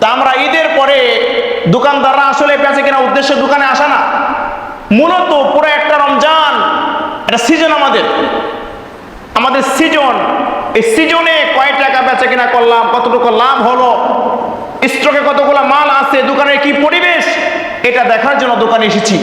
তা আমরা ঈদের পরে দোকানদাররা আসলে বেচে কেনা উদ্দেশ্যে দোকানে আসে না, মূলত পুরো একটা রমজান একটা সিজন, আমাদের সিজন, এই সিজনে কয় টাকা বেচা কিনা করলাম, কতটুকু লাভ হলো, স্টকে কতগুলো মাল আছে, দোকানের কি পরিবেশ, এটা দেখার জন্য দোকানে এসেছি,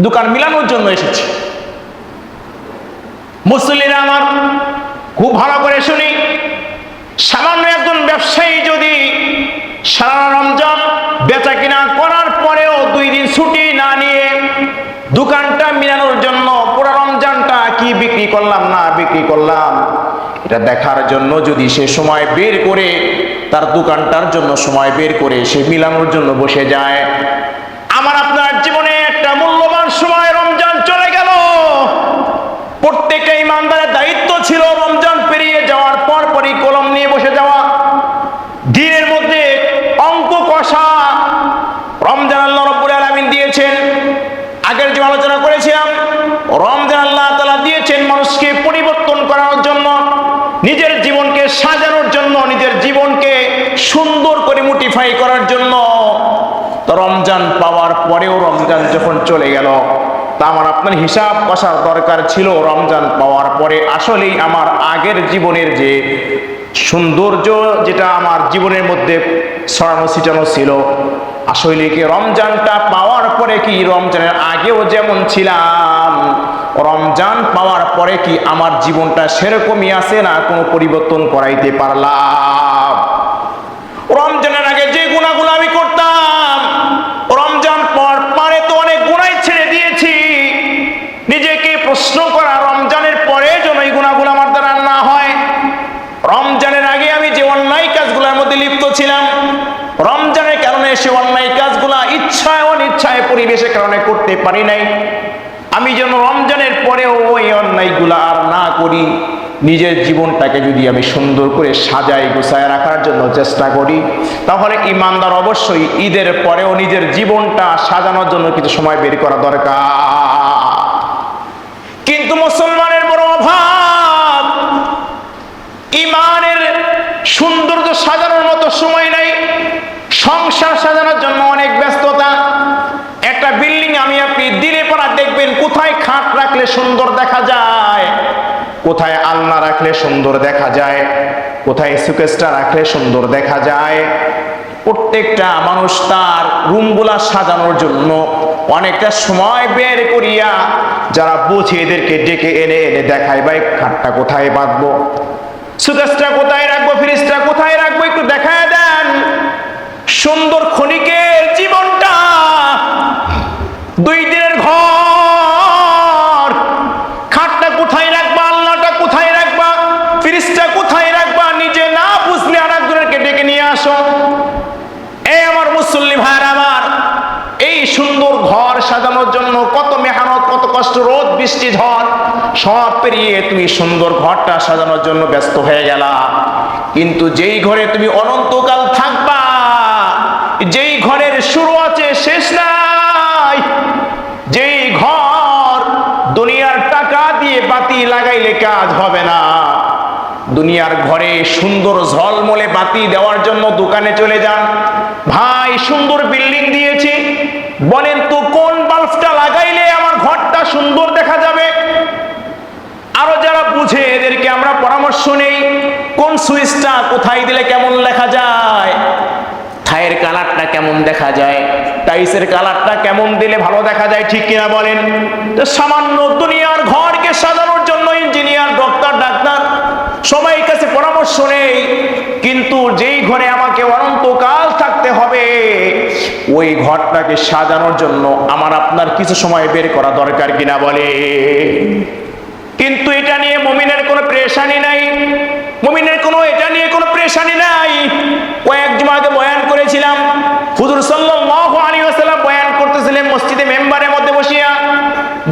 দোকান মিলানোর জন্য এসেছি। মুসল্লিরা আমার খুব ভালো করে শুনি, সামান্য একজন ব্যবসায়ী যদি সারা রমজান বেচা কিনা করার পরেও 2 দিন ছুটি না নিয়ে দোকানটা মিলানোর জন্য পুরো রমজানটা কি বিক্রি করলাম না বিক্রি করলাম এটা দেখার জন্য যদি সে সময় বের করে, তার দোকানটার জন্য সময় বের করে সে মিলানোর জন্য বসে যায়, আমার আপনার জীবনে একটা মূল্যবান সময় রমজান চলে গেল। প্রত্যেকটা ইমানদারের দায়িত্ব ছিল রমজান পেরিয়ে যাওয়ার পর পরই কলম নিয়ে বসে যাওয়া, দিনের মধ্যে অঙ্ক কষা। রমজান আল্লাহ রাব্বুল আলামিন দিয়েছেন, আগের যে আলোচনা করেছিলাম, রমজান আল্লাহ তাআলা দিয়েছেন মানুষকে পরিবর্তন করার জন্য, নিজের জীবনকে সাজানোর জন্য, নিজের জীবনকে সুন্দর করে মোটিফাই করার জন্য। তো রমজান পাওয়ার পরেও রমজান যখন চলে গেল, তা আমার আপনার হিসাব কষার দরকার ছিল, রমজান পাওয়ার পরে আসলেই আমার আগের জীবনের যে সৌন্দর্য, যেটা আমার জীবনের মধ্যে ছড়ানো ছিটানো ছিল, আসলে কি রমজানটা পাওয়ার পরে কি রমজানের আগেও যেমন ছিলাম, রমজান পাওয়ার পরে কি আমার জীবনটা সেরকমই আছে না কোনো পরিবর্তন করাইতে পারলাম? রমজানের আগে যে গুনাহগুলো আমি করতাম, রমজান পাওয়ার পরে তো অনেক গুনাহ ছেড়ে দিয়েছি। নিজেকে প্রশ্ন করা, রমজানের পরে যেন এই গুনাহগুলো আমার দ্বারা না হয়। রমজানের আগে আমি যে অন্যায় কাজগুলোর মধ্যে লিপ্ত ছিলাম, রমজানের কারণে সে অন্যায় কাজগুলা ইচ্ছায় অনিচ্ছায় পরিবেশের কারণে করতে পারি নাই, আমি যেন রমজানের পরেও ওই অন্যায়গুলা আর না করি। নিজের জীবনটাকে যদি আমি সুন্দর করে সাজাই গোছায় রাখার জন্য চেষ্টা করি, তাহলে ইমানদার অবশ্যই ঈদের পরেও নিজের জীবনটা সাজানোর জন্য কিছু সময় বের করা দরকার। কিন্তু মুসলমানের বড় অভাব, ইমানের সৌন্দর্য সাজানোর মতো সময় নাই, সংসার সাজানোর জন্য অনেক ব্যস্ততা। একটা বিল্ডিং আমি আপনি দিলে পড়া দেখবেন কোথায় খাট রাখলে সুন্দর দেখা যায়, কোথায় আলনা রাখলে সুন্দর দেখা যায়, কোথায় সুকেসটা রাখলে সুন্দর দেখা যায়। প্রত্যেকটা মানুষ তার রুমগুলা সাজানোর জন্য অনেকটা সময় বের করিয়া, যারা বুঝে এদেরকে ডেকে এনে এনে দেখায়, ভাই খাটটা কোথায় বাঁধবো, সুকেসটা কোথায় রাখবো, ফ্রিজটা কোথায় রাখবো, একটু দেখায় দেন। সুন্দর ক্ষণিকের জীবনটা, 2 দিনের ঘর, খাটটা কোথায় রাখবা, আলনাটা কোথায় রাখবা, ফ্রিজটা কোথায় রাখবা, নিজে না বুঝলে আর একজনকে ডেকে নিয়ে আসো। এই আমার মুসল্লি ভাইরা আমার, এই সুন্দর ঘর সাজানোর জন্য কত মেহনত, কত কষ্ট, রোদ বৃষ্টি ঝড় সব পেরিয়ে তুমি সুন্দর ঘরটা সাজানোর জন্য ব্যস্ত হয়ে গেলা। কিন্তু যেই ঘরে তুমি অনন্তকাল থাকবা, যেই ঘরের শুরু আছে শেষ নাই, যেই ঘর দুনিয়ার টাকা দিয়ে বাতি লাগাইলে কাজ হবে না, দুনিয়ার ঘরে সুন্দর ঝলমলে বাতি দেওয়ার জন্য দোকানে চলে যান, ভাই সুন্দর বিল্ডিং দিয়েছি, বলেন তো কোন বাল্বটা লাগাইলে আমার ঘরটা সুন্দর দেখা যাবে? আরো যারা বুঝে এদেরকে আমরা পরামর্শ নেই, কোন সুইচটা কোথায় দিলে কেমন লেখা যায়, থায়ের কালারটা কেমন দেখা যায়, টাইসের কালারটা কেমন দিলে ভালো দেখা যায়, ঠিক কিনা বলেন? তো সামান্য দুনিয়ার ঘরকে সাজানোর জন্য ইঞ্জিনিয়ার, ডক্টর, ডাক্তার সবাই কাছে পরামর্শ নেই, কিন্তু যেই ঘরে আমাকে অনন্তকাল থাকতে হবে, ওই ঘরটাকে সাজানোর জন্য আমার আপনার কিছু সময় বের করা দরকার কিনা বলে। কিন্তু এটা নিয়ে মুমিনের কোনো পেরেশানি নাই, মুমিনের কোনো এটা নিয়ে কোনো পেরেশানি নাই। কয়েক জুমা আগে বয়ান করেছিলাম, হুজুর সাল্লাল্লাহু আলাইহি ওয়াসাল্লাম বয়ান করতেছিলেন মসজিদে মেম্বারের মধ্যে বসিয়া,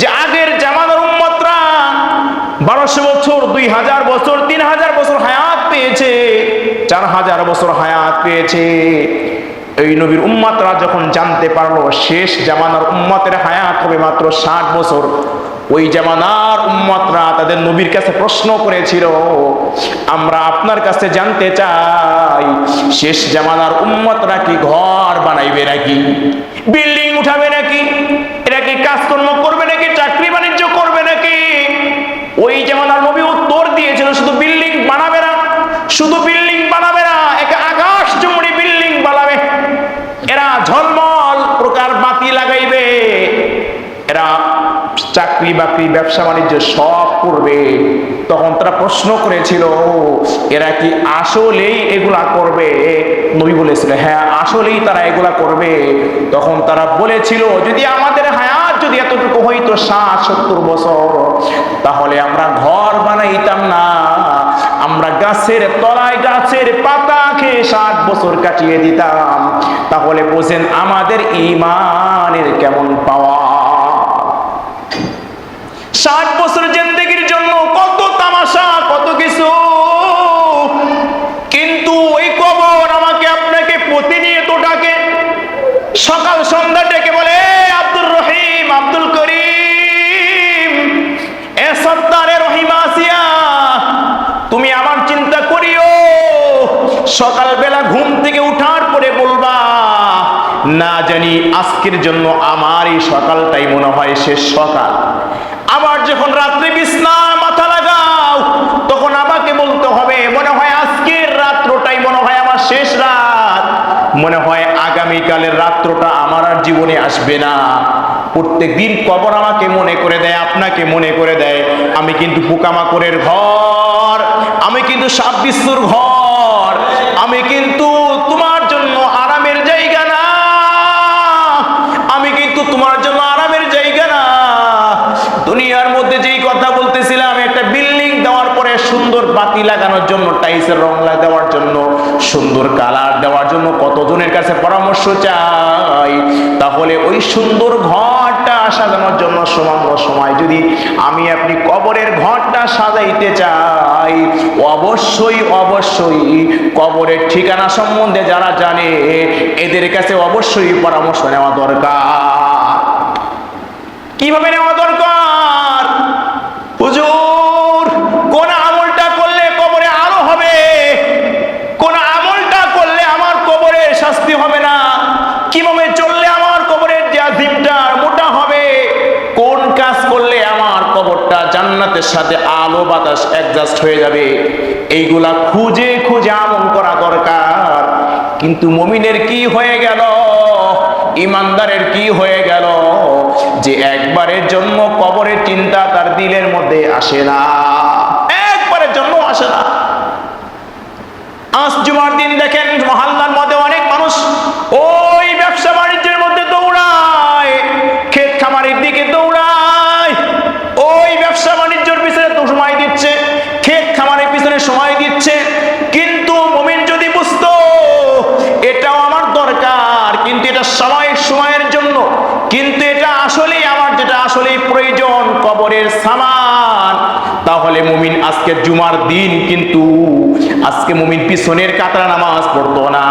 যে আগের জামানার উম্মতরা 1200 বছর, 2000 বছর, 3000 বছর হায়াত পেয়েছে, 4000 বছর হায়াত পেয়েছে। এই নবীর উম্মতরা যখন জানতে পারলো শেষ জামানার উম্মতের হায়াত হবে মাত্র 60 বছর, ওই জামানার উম্মতরা তাদের নবীর কাছে প্রশ্ন করেছিল, আমরা আপনার কাছে জানতে চাই শেষ জামানার উম্মতরা কি ঘর বানাইবে নাকি, বিল্ডিং উঠাবে নাকি, এরা কি কাজকর্ম করবে নাকি, চাকরি বাণিজ্য করবে নাকি? ওই জামানার নবী উত্তর দিয়েছিল, শুধু বিল্ডিং বানাবে না, শুধু বিল্ডিং বানাবে না, একটা আকাশ চুম্বি বিল্ডিং বানাবে। এরা ঝলমল প্রকার বাতি লাগাইবে, এরা চাকরি বাকরি ব্যবসা বাণিজ্য সব করবে। তখন তারা প্রশ্ন করেছিল, এরা কি আসলেই এগুলা করবে? নবী বলেছিল, হ্যাঁ আসলেই তারা এগুলা করবে। তখন তারা বলেছিল, যদি আমাদের হায়াত যদি এতটুকু হইতো 60-70 বছর, তাহলে আমরা ঘর বানাইতাম না, আমরা গাছের তলায় গাছের পাতা খেয়ে 60 বছর কাটিয়ে দিতাম। তাহলে বোঝেন আমাদের ঈমানের কেমন পাওয়া। 60 বছর জিন্দেগির জন্য কত তামাশা, কত কিছু, কিন্তু ওই কবর আমাকে আপনাকে প্রতিনিয়ত ডাকে, সকাল সন্ধ্যা ডেকে বলে, আব্দুর রহিম, আব্দুল করিম, এ সত্তারে রহিম আসিয়া, তুমি আমার চিন্তা করিও। সকালবেলা ঘুম থেকে উঠার পরে বলবা, না জানি আজকের জন্য আমার এই সকালটাই মনে হয় শেষ সকাল। আবার যখন রাত্রে বিছনা মাথা লাগাও, তখন আমাকে বলতে হবে, মনে হয় আজকের রাত্রটাই মনে হয় আমার শেষ রাত, মনে হয় আগামীকালের রাত্রটা আমার আর জীবনে আসবে না। প্রত্যেক দিন কবর আমাকে মনে করে দেয়, আপনাকে মনে করে দেয়, আমি কিন্তু পোকামাকড়ের ঘর, আমি কিন্তু সাপ বিচ্ছুর ঘর, আমি কিন্তু তোমার জন্য আরামের জায়গা না, আমি কিন্তু তোমার জন্য আরামের জায়গা না। দুনিয়ার মধ্যে যেই কথা বলতেছিলাম, একটা বিল্ডিং দেওয়ার পরে সুন্দর বাতি লাগানোর জন্য, টাইলসের রং দেওয়ার জন্য, সুন্দর কালার দেওয়ার জন্য কতজনের কাছে পরামর্শ চাই। তাহলে ওই সুন্দর ঘরটা সাজানোর জন্য সামান্য সময় যদি আমি আপনি কবরের ঘরটা সাজাইতে চাই, অবশ্যই অবশ্যই কবরের ঠিকানা সম্বন্ধে যারা জানে এদের কাছে অবশ্যই পরামর্শ নেওয়া দরকার। কিভাবে নেওয়া দরকার? হুজুর, কোন আমলটা করলে কবরে আলো হবে, কোন আমলটা করলে আমার কবরে শাস্তি হবে না, কিভাবে চললে আমার কবরের জাজিমটা মোটা হবে, কোন কাজ করলে আমার কবরটা জান্নাতের সাথে আলো বাতাস অ্যাডজাস্ট হয়ে যাবে, এইগুলা খুঁজে খুঁজে আমল করা দরকার। কিন্তু মুমিনের কি হয়ে গেল, ইমানদারের কি হয়ে গেল, যে একবারের জন্য কবরের চিন্তা তার দিলের মধ্যে আসে না, একবারের জন্য আসে না। আজ জুমার দিন দেখেন মহল্লার মধ্যে অনেক মানুষ ওই ব্যবসা বাণিজ্যের মধ্যে দৌড়ায়, ক্ষেত খামারের দিকে দৌড়ায়, ওই ব্যবসা বাণিজ্যের পিছনে তো সময় দিচ্ছে, ক্ষেত খামারের পিছনে সময় দিচ্ছে। কিন্তু মুমিন যদি বুঝতো এটাও আমার দরকার, কিন্তু এটা সময়ের জন্য, কিন্তু এটা আসলেই আমার যেটা আসলেই প্রয়োজন কবরের সামান, তাহলে মুমিন আজকে জুমার দিন কিন্তু আজকে মুমিন পিছনের কাতারে নামাজ পড়তো না।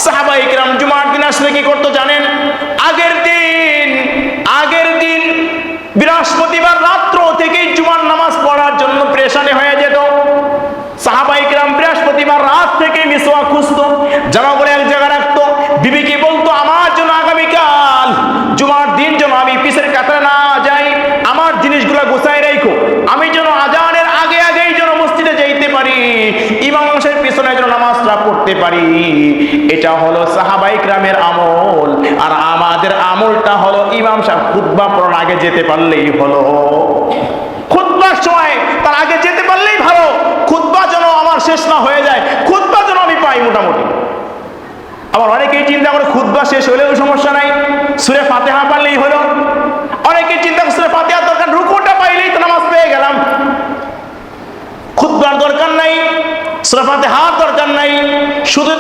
সাহাবায়ে কেরাম জুমার দিন আসলে কি করতো জানেন? আগের দিন বৃহস্পতিবার রাত্র থেকেই জুমার নামাজ পড়ার জন্য প্রেশানে হয়ে যেত। সাহাবায়ে কেরাম বৃহস্পতিবার রাত থেকে মিসওয়াক খুঁজতো, জমা করে এক জায়গায় রাখতো, বিবিকে বলতো আমার জন্য আগামীকাল জুমার দিন যেন আমি পিছের কাতারে না যাই, আমার জিনিসগুলো গোছায় রাখো, আমি যেন আজানের আগেই যেন মসজিদে যাইতে পারি, ইমাম সাহেবের পিছনে যেন নামাজটা পড়তে পারি। এটা হলো সাহাবায়ে কেরামের আমল। আর আমাদের আমলটা হলো ইমাম সাহেব খুতবা পড়ার আগে যেতে পারলেই হলো, খুতবার সময় তার আগে যেতে পারলেই ভালো, খুতবা যেন আমার শেষ না হয়ে যায়, খুতবা যেন আমি পাই মোটামুটি। আবার অনেকেই চিন্তা করে খুতবা শেষ হলেও সমস্যা নাই, সূরা ফাতিহা পারলেই হলো। অনেকেই চিন্তা করে সূরা ফাতিহার দরকার, রুকুটা পাইলেই তো নামাজ পেয়ে গেলাম, খুতবার দরকার নাই, সূরা ফাতিহার দরকার নাই, শুধু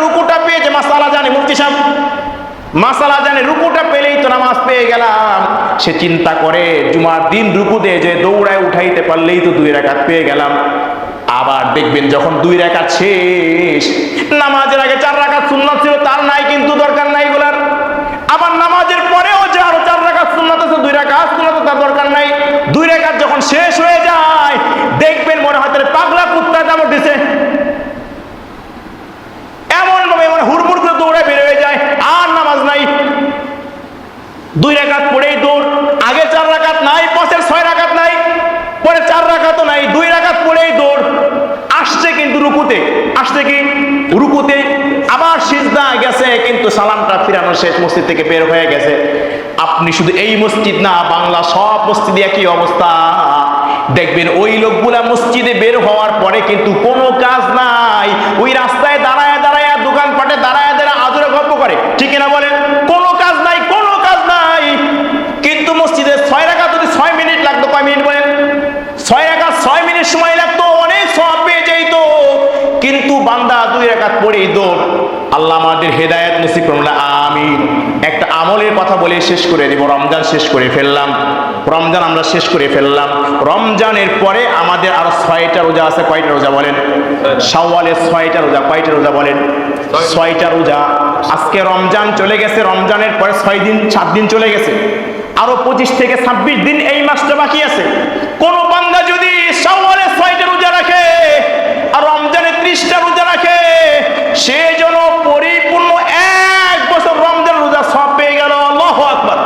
রুকুটা পেয়ে যে মাসালা জানে মুফতি সাহেব, মাসালা জানে রুকুটা পেলেই তো নামাজ পেয়ে গেলাম, সে চিন্তা করে জুমার দিন রুকুতে যে দৌড়ায় উঠাইতে পারলেই তো 2 রাকাত পেয়ে গেলাম। আবার দেখবেন যখন 2 রাকাত শেষ, নামাজের আগে 4 রাকাত সুন্নাত ছিল তার নাই, কিন্তু দরকার নাই এগুলার। আবার নামাজের পরেও যে আরো 4 রাকাত সুন্নাত আছে, 2 রাকাত সুন্নাত তার দরকার নাই, শেষ হয়ে যায়, দেখবেন মনে হয় তার পাগলা কুত্তা কামড় দিছে, এমন ভাবে মানে হুড়মুড় করে দৌড়ে বের হয়ে যায়, আর নামাজ নাই। 2 রাকাত পড়েই দৌড়, আগে 4 রাকাত নাই, পরের 6 রাকাত নাই, পরে 4 রাকাতও নাই, 2 রাকাত পড়েই দৌড়। আসছে কিন্তু রুকুতে, আসছে কি রুকুতে, আবার সিজদা গেছে, কিন্তু সালামটা ফিরানো শেষ, মসজিদ থেকে বের হয়ে গেছে। আপনি শুধু এই মসজিদ না, বাংলা সব মসজিদে একই অবস্থা। দেখবেন ওই লোকগুলা মসজিদে বের হওয়ার পরে কিন্তু কোনো কাজ নাই, ওই রাস্তায় দাঁড়ায় দাঁড়ায়, দোকানপাটে দাঁড়ায় দাঁড়ায় আজরে গল্প করে, ঠিক না বলেন? কোনো কাজ নাই, কোনো কাজ নাই। কিন্তু মসজিদে 6 রাকাত যদি 6 মিনিট লাগতো, কয় মিনিট বলেন? 6 রাকাত 6 মিনিট সময় লাগতো, অনেক সওয়াব পেয়ে যাইতো। কিন্তু বান্দা 2 রাকাত পড়েই দৌড়। আল্লাহ আমাদের হেদায়েত নসিব করুন, আমিন। একটা আমলের কথা বলে শেষ করে দিব। রমজান শেষ করে ফেললাম, রমজান আমরা শেষ করে ফেললাম। রমজানের পরে আমাদের আরো 6টা রোজা আছে। কয়টা রোজা বলেন? শাওয়ালের 6টা রোজা। কয়টা রোজা বলেন? 6টা রোজা। আজকে রমজান চলে গেছে, রমজানের পরে 6 দিন 7 দিন চলে গেছে, আরো 25 থেকে 26 দিন এই মাসটা বাকি আছে। কোন বান্দা যদি শাওয়ালের 6টা রোজা রাখে আর রমজানে 30টা রোজা রাখে, সে যেন পরিপূর্ণ 1 বছর রমজান রোজা সওয়াব পেয়ে গেল। আল্লাহু আকবার।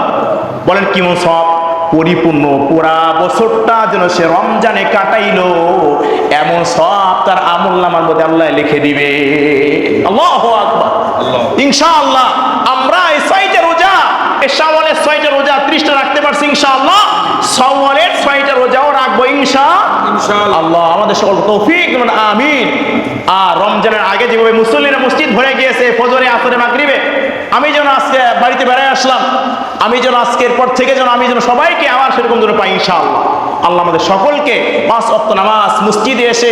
বলেন কি মন সওয়াব? পরিপূর্ণ পুরা বছরটা যেন সে রমজানে কাটাইলো, এমন সওয়াব তার আমলনামার মধ্যে আল্লাহ লিখে দিবে। আল্লাহু আকবার। ইনশাআল্লাহ আমরা এই 6টা রোজা, এই শাওয়ালের 6টা রোজা 30টা রাখতে পারছি ইনশাআল্লাহ। শাওয়ালের 6টা রোজাও রাখবো ইনশাআল্লাহ। আমাদের সকল তৌফিক দিন, আমিন। আর রমজানের আগে যেভাবে মুসল্লিরা মসজিদ ভরে গিয়েছে ফজরে, আসরে, মাগরিবে, আমি যেন আজকে বাড়িতে বেড়ায় আসলাম, আমি যেন আজকের পর থেকে যেন আমি যেন সবাইকে আমার সেরকম যেন পাই ইনশাআল্লাহ। আল্লাহ আমাদের সকলকে 5 ওয়াক্ত নামাজ মসজিদে এসে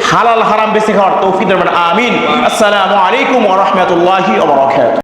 হালাল হারাম বেশি খাওয়ার তৌফিক দেবেন, আমিন। আসসালামু আলাইকুম ওয়া রাহমাতুল্লাহি ওয়া বারাকাতুহু।